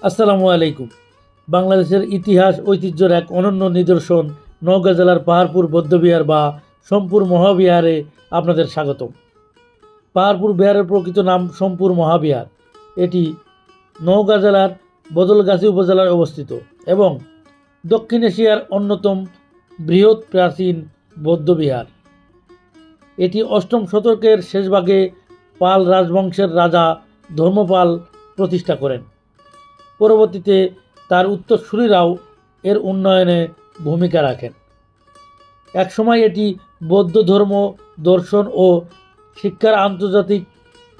আসসালামু আলাইকুম। বাংলাদেশের ইতিহাস ঐতিহ্যের এক অনন্য নিদর্শন নওগাঁ জেলার পাহাড়পুর বৌদ্ধবিহার বা সোমপুর মহাবিহারে আপনাদের স্বাগতম। পাহাড়পুর বিহারের প্রকৃত নাম সোমপুর মহাবিহার। এটি নওগাঁ জেলার বদলগাছী উপজেলায় অবস্থিত এবং দক্ষিণ এশিয়ার অন্যতম বৃহৎ প্রাচীন বৌদ্ধবিহার। এটি অষ্টম শতকের শেষভাগে পাল রাজবংশের রাজা ধর্মপাল প্রতিষ্ঠা করেন। পরবর্তীতে তার উত্তরসূরিরাও এর উন্নয়নে ভূমিকা রাখেন। একসময় এটি বৌদ্ধ ধর্ম, দর্শন ও শিক্ষার আন্তর্জাতিক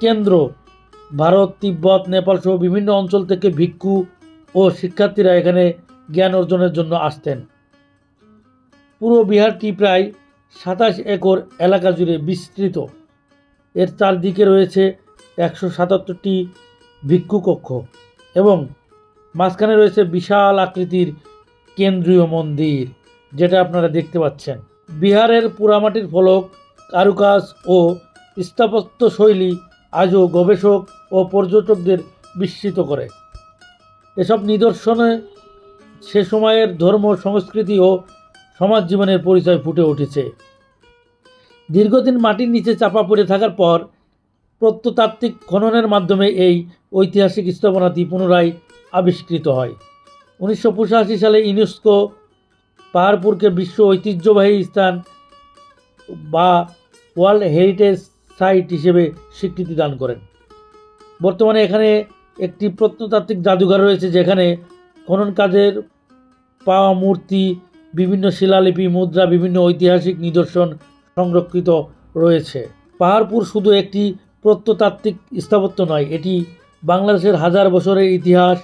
কেন্দ্র। ভারত, তিব্বত, নেপাল সহ বিভিন্ন অঞ্চল থেকে ভিক্ষু ও শিক্ষার্থীরা এখানে জ্ঞান অর্জনের জন্য আসতেন। পুরো বিহারটি প্রায় 27 একর এলাকা জুড়ে বিস্তৃত। এর চারদিকে রয়েছে 177টি ভিক্ষু কক্ষ এবং মাঝখানে রয়েছে বিশাল আকৃতির কেন্দ্রীয় মন্দির, যেটা আপনারা দেখতে পাচ্ছেন। বিহারের পোড়ামাটির ফলক, কারুকাজ ও স্থাপত্যশৈলী আজও গবেষক ও পর্যটকদের বিস্মিত করে। এসব নিদর্শনে সে সময়ের ধর্ম, সংস্কৃতি ও সমাজ জীবনের পরিচয় ফুটে উঠেছে। দীর্ঘদিন মাটির নিচে চাপা পড়ে থাকার পর প্রত্নতাত্ত্বিক খননের মাধ্যমে এই ঐতিহাসিক স্থাপনাটি পুনরায় আবিষ্কৃত হয়। 1985 সালে ইউনেস্কো পাহাড়পুরকে বিশ্ব ঐতিহ্যবাহী স্থান বা ওয়ার্ল্ড হেরিটেজ সাইট হিসেবে স্বীকৃতি দান করেন। বর্তমানে এখানে একটি প্রত্নতাত্ত্বিক জাদুঘর রয়েছে, যেখানে খনন কাজের পাওয়া মূর্তি, বিভিন্ন শিলালিপি, মুদ্রা, বিভিন্ন ঐতিহাসিক নিদর্শন সংরক্ষিত রয়েছে। পাহাড়পুর শুধু একটি প্রত্নতাত্ত্বিক স্থাপত্য নয়, এটি বাংলাদেশের হাজার বছরের ইতিহাস,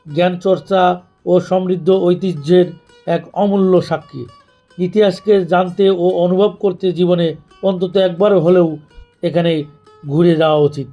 জ্ঞান চর্চা ও সমৃদ্ধ ঐতিহ্যের এক অমূল্য সাক্ষী। ইতিহাসকে জানতে ও অনুভব করতে জীবনে অন্তত একবার হলেও এখানে ঘুরে যাওয়া উচিত।